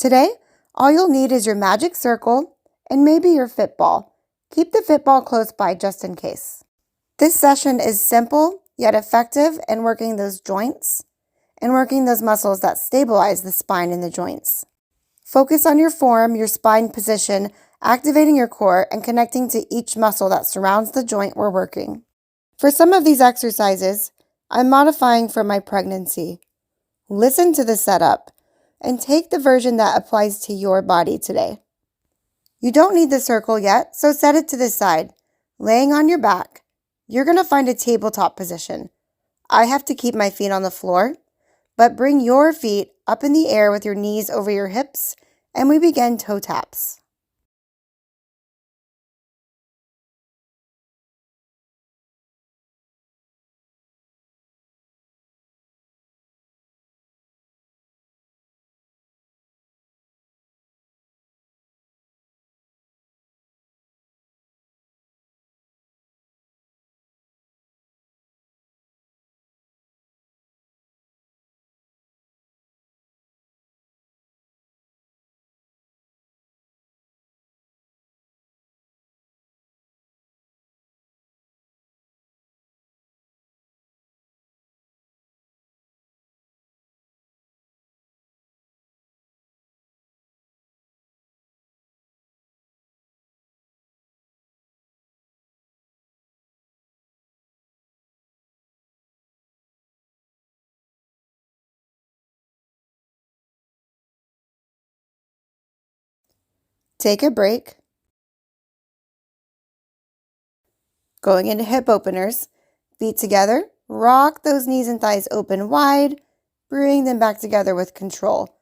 Today, all you'll need is your magic circle and maybe your fit ball. Keep the fit ball close by just in case. This session is simple yet effective in working those joints and working those muscles that stabilize the spine and the joints. Focus on your form, your spine position, activating your core, and connecting to each muscle that surrounds the joint we're working. For some of these exercises, I'm modifying from my pregnancy. Listen to the setup and take the version that applies to your body today. You don't need the circle yet, so set it to the side. Laying on your back, you're going to find a tabletop position. I have to keep my feet on the floor, but bring your feet up in the air with your knees over your hips, and we begin toe taps. Take a break. Going into hip openers. Feet together. Rock those knees and thighs open wide. Bring them back together with control.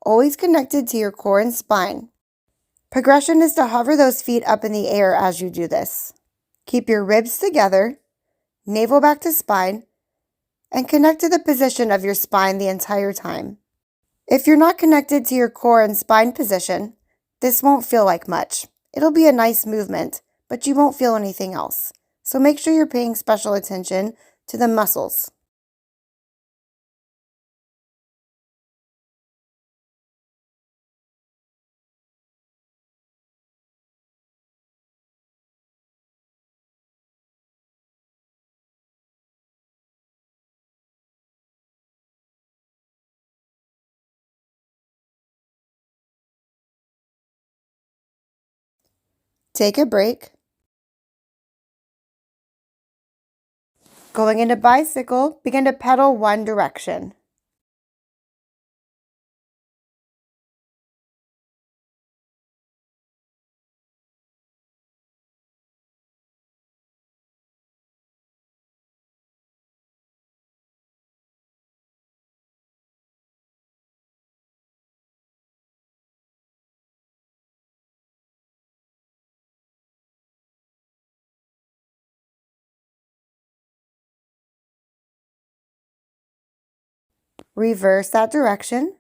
Always connected to your core and spine. Progression is to hover those feet up in the air as you do this. Keep your ribs together, navel back to spine, and connect to the position of your spine the entire time. If you're not connected to your core and spine position, this won't feel like much. It'll be a nice movement, but you won't feel anything else. So make sure you're paying special attention to the muscles. Take a break. Going into bicycle, begin to pedal one direction. Reverse that direction.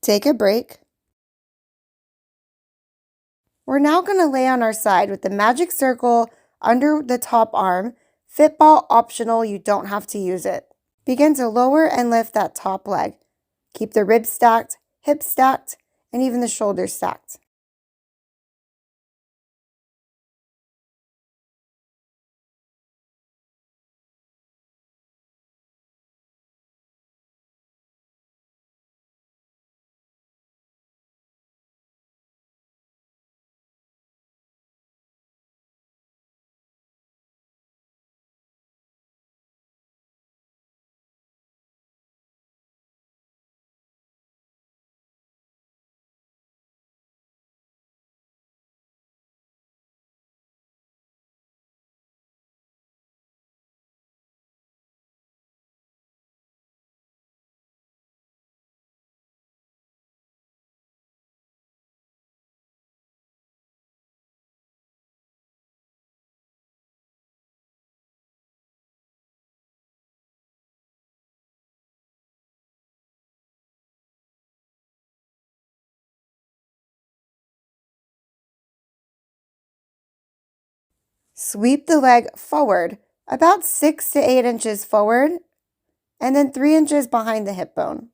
Take a break. We're now going to lay on our side with the magic circle under the top arm. Fit ball optional, you don't have to use it. Begin to lower and lift that top leg. Keep the ribs stacked, hips stacked, and even the shoulders stacked. Sweep the leg forward, about 6 to 8 inches forward, and then 3 inches behind the hip bone.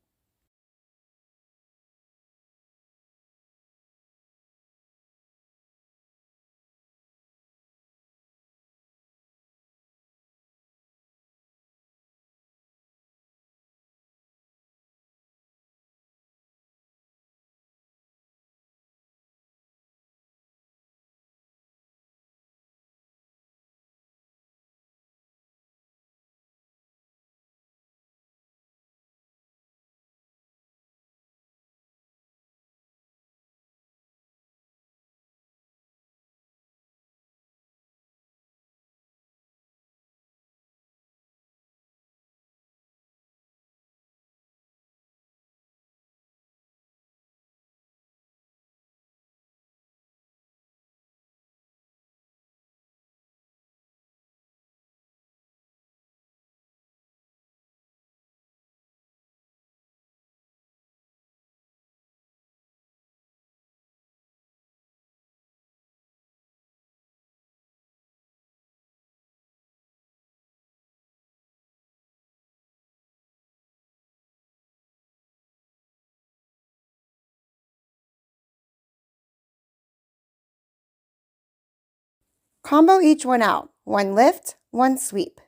Combo each one out, one lift, one sweep.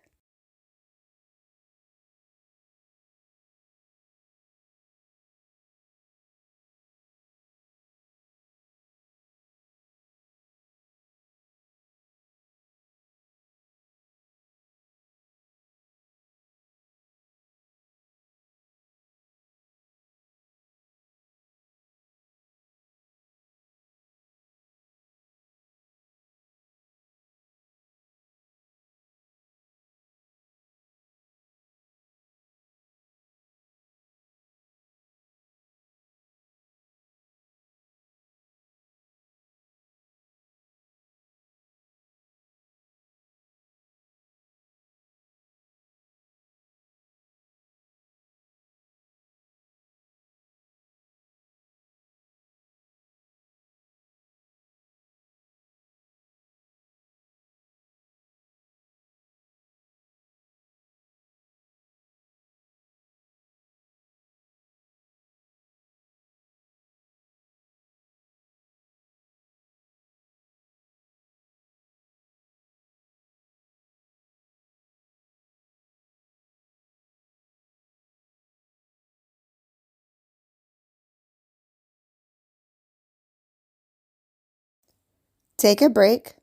Take a break.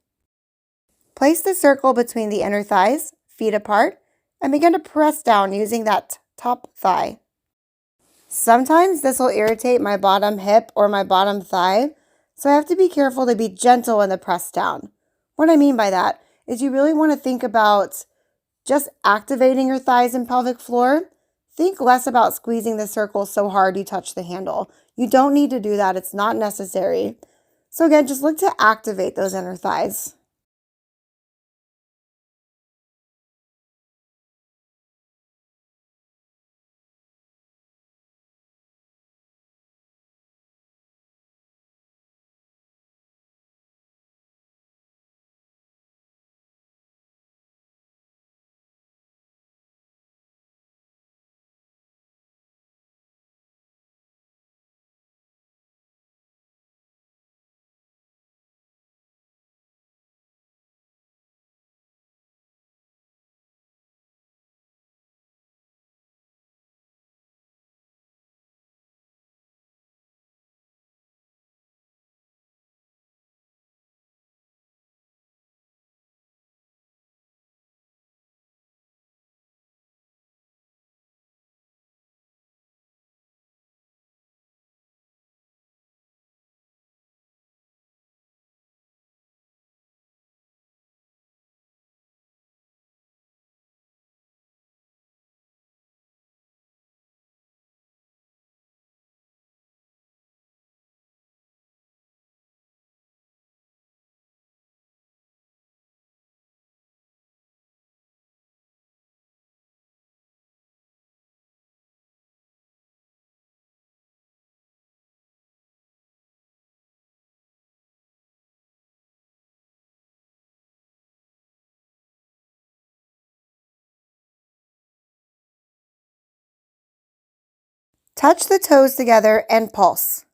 Place the circle between the inner thighs, feet apart, and begin to press down using that top thigh. Sometimes this will irritate my bottom hip or my bottom thigh, so I have to be careful to be gentle in the press down. What I mean by that is you really want to think about just activating your thighs and pelvic floor. Think less about squeezing the circle so hard you touch the handle. You don't need to do that. It's not necessary. So again, just look to activate those inner thighs. Touch the toes together and pulse.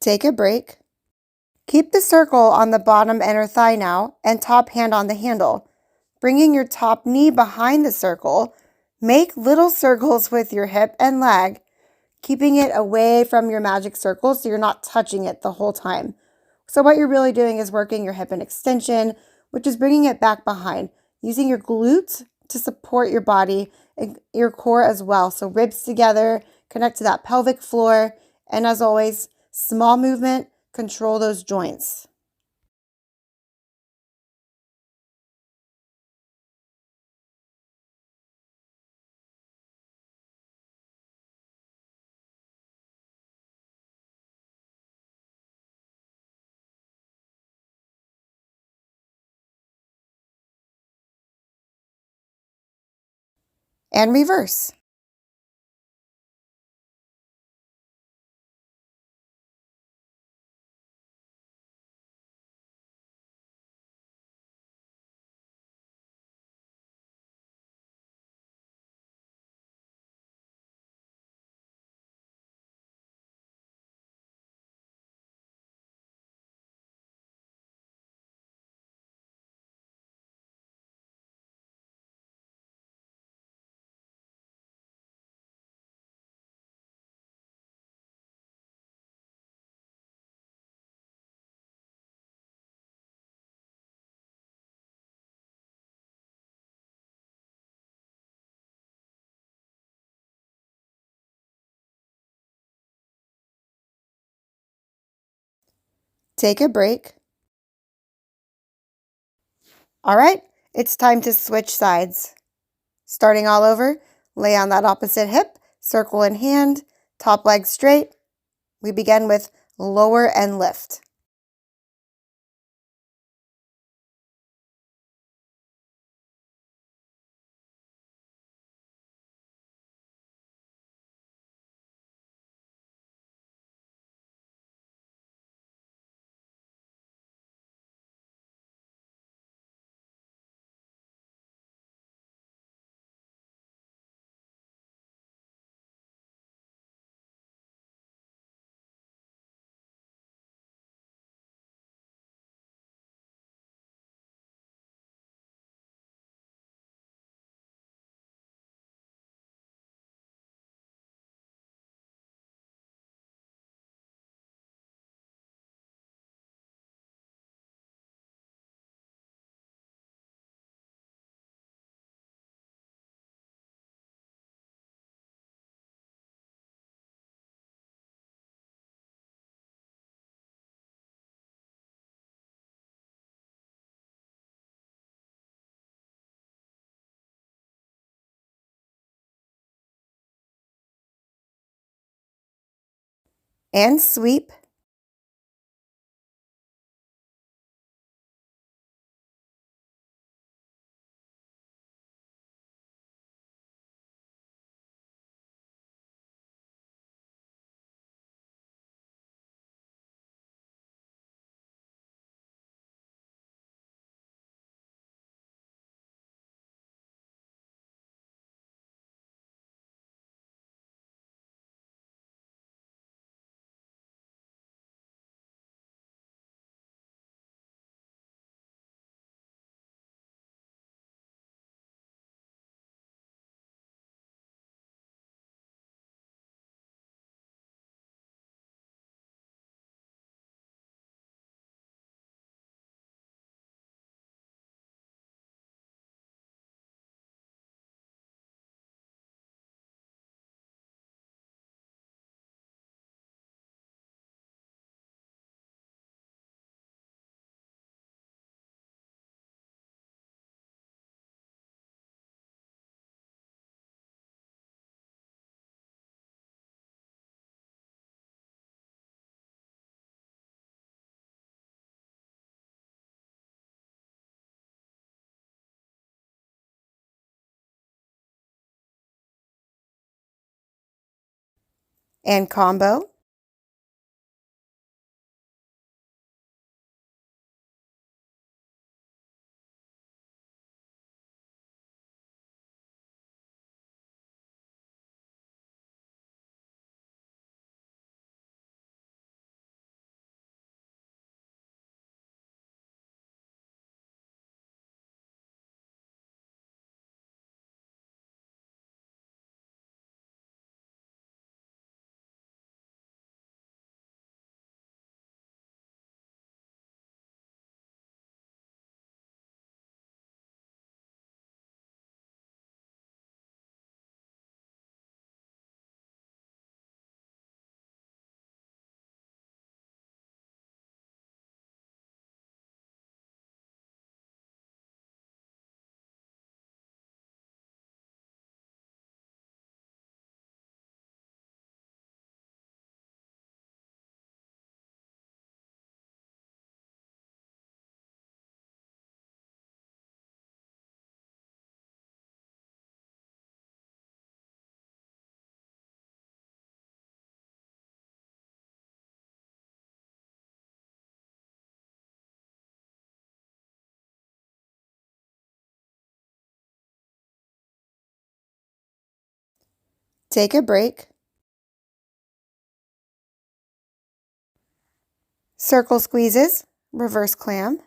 Take a break. Keep the circle on the bottom inner thigh now and top hand on the handle. Bringing your top knee behind the circle, make little circles with your hip and leg, keeping it away from your magic circle so you're not touching it the whole time. So what you're really doing is working your hip and extension, which is bringing it back behind, using your glutes to support your body and your core as well. So ribs together, connect to that pelvic floor, and as always, small movement, control those joints. And reverse. Take a break. All right, it's time to switch sides. Starting all over, lay on that opposite hip, circle in hand, top leg straight. We begin with lower and lift. And sweep. and combo. Take a break. Circle squeezes, reverse clam.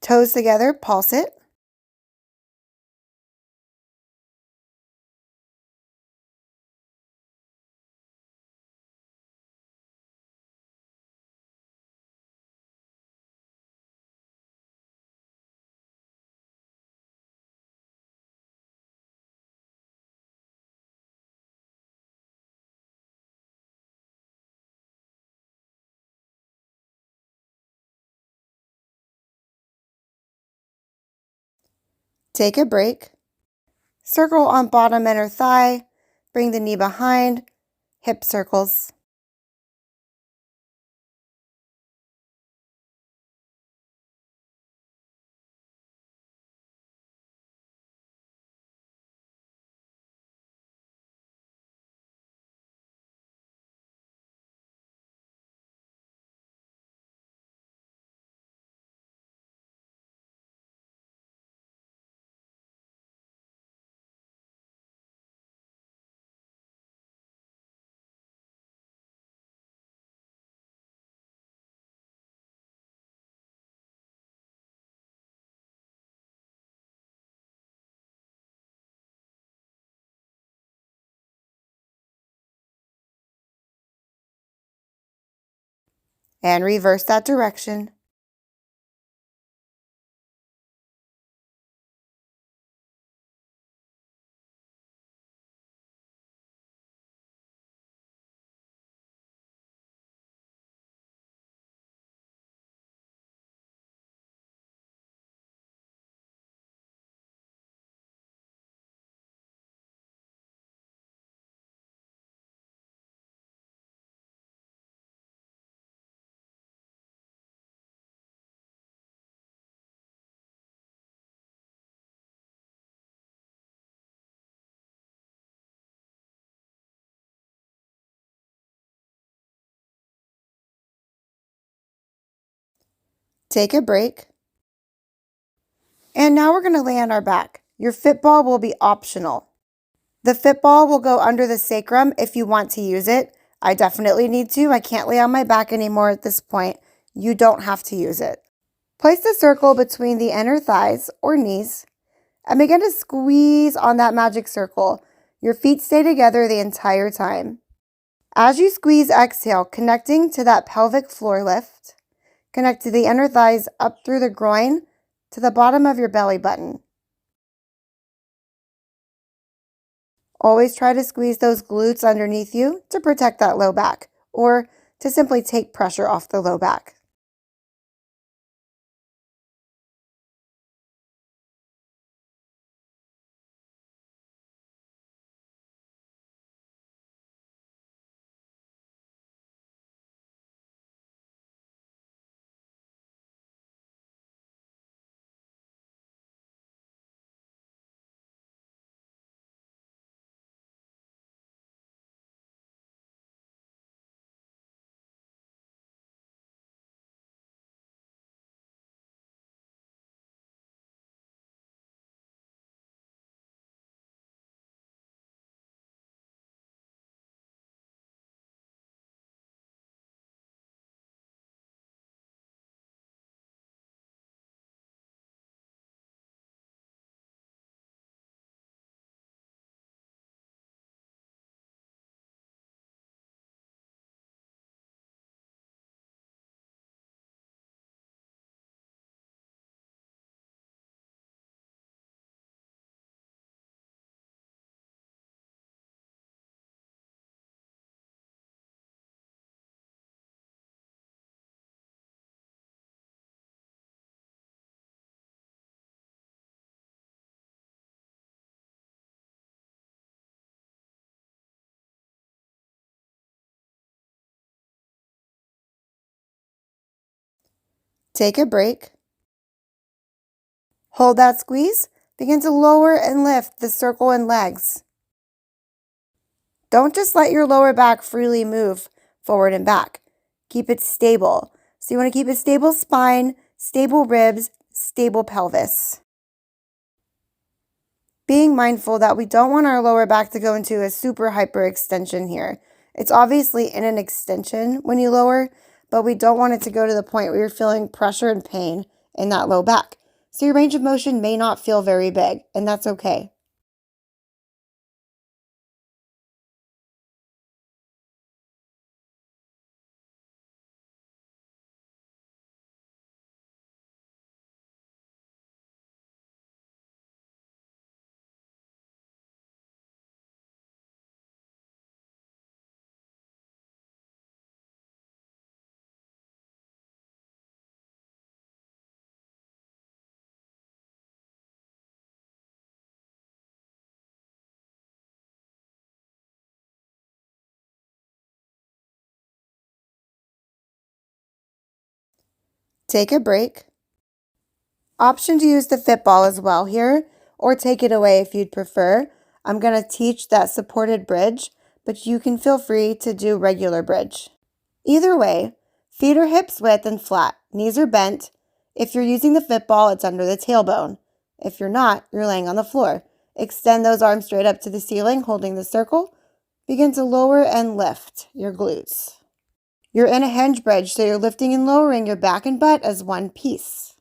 Toes together, pulse it. Take a break. Circle on bottom inner thigh. Bring the knee behind. Hip circles. and reverse that direction. Take a break. And now we're going to lay on our back. Your football will be optional. The football will go under the sacrum if you want to use it. I definitely need to. I can't lay on my back anymore at this point. You don't have to use it. Place the circle between the inner thighs or knees and begin to squeeze on that magic circle. Your feet stay together the entire time. As you squeeze, exhale, connecting to that pelvic floor lift. Connect to the inner thighs up through the groin to the bottom of your belly button. Always try to squeeze those glutes underneath you to protect that low back or to simply take pressure off the low back. Take a break. Hold that squeeze. Begin to lower and lift the circle and legs. Don't just let your lower back freely move forward and back. Keep it stable. So you want to keep a stable spine, stable ribs, stable pelvis. Being mindful that we don't want our lower back to go into a super hyperextension here. It's obviously in an extension when you lower, but we don't want it to go to the point where you're feeling pressure and pain in that low back. So your range of motion may not feel very big, and that's okay. Take a break. Option to use the fit ball as well here, or take it away if you'd prefer. I'm going to teach that supported bridge, but you can feel free to do regular bridge. Either way, feet are hips width and flat, knees are bent. If you're using the fit ball, it's under the tailbone. If you're not, you're laying on the floor. Extend those arms straight up to the ceiling, holding the circle. Begin to lower and lift your glutes. You're in a hinge bridge, so you're lifting and lowering your back and butt as one piece.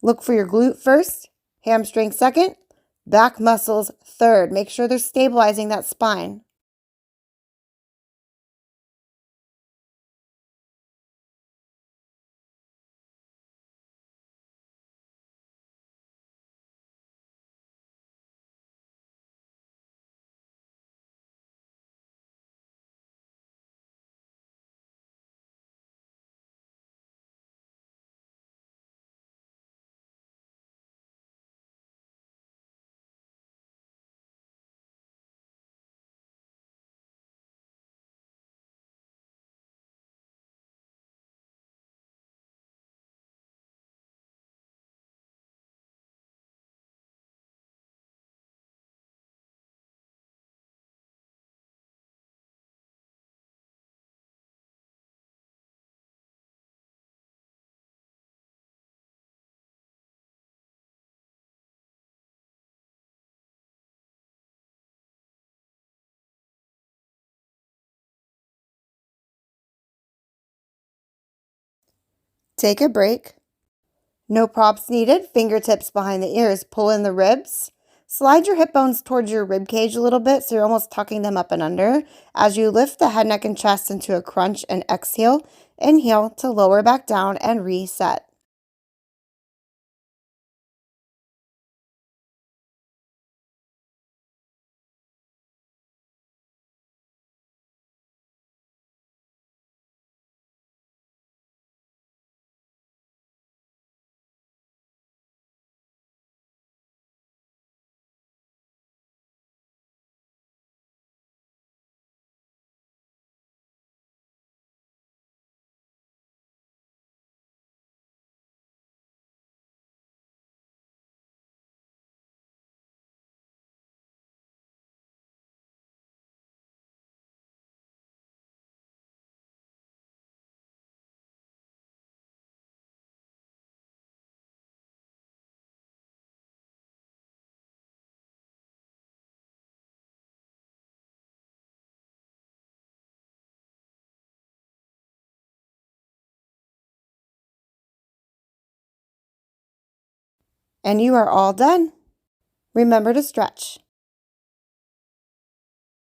Look for your glute first, hamstring second, back muscles third. Make sure they're stabilizing that spine. Take a break. No props needed. Fingertips behind the ears. Pull in the ribs. Slide your hip bones towards your rib cage a little bit so you're almost tucking them up and under. As you lift the head, neck, and chest into a crunch and exhale, inhale to lower back down and reset. And you are all done. Remember to stretch.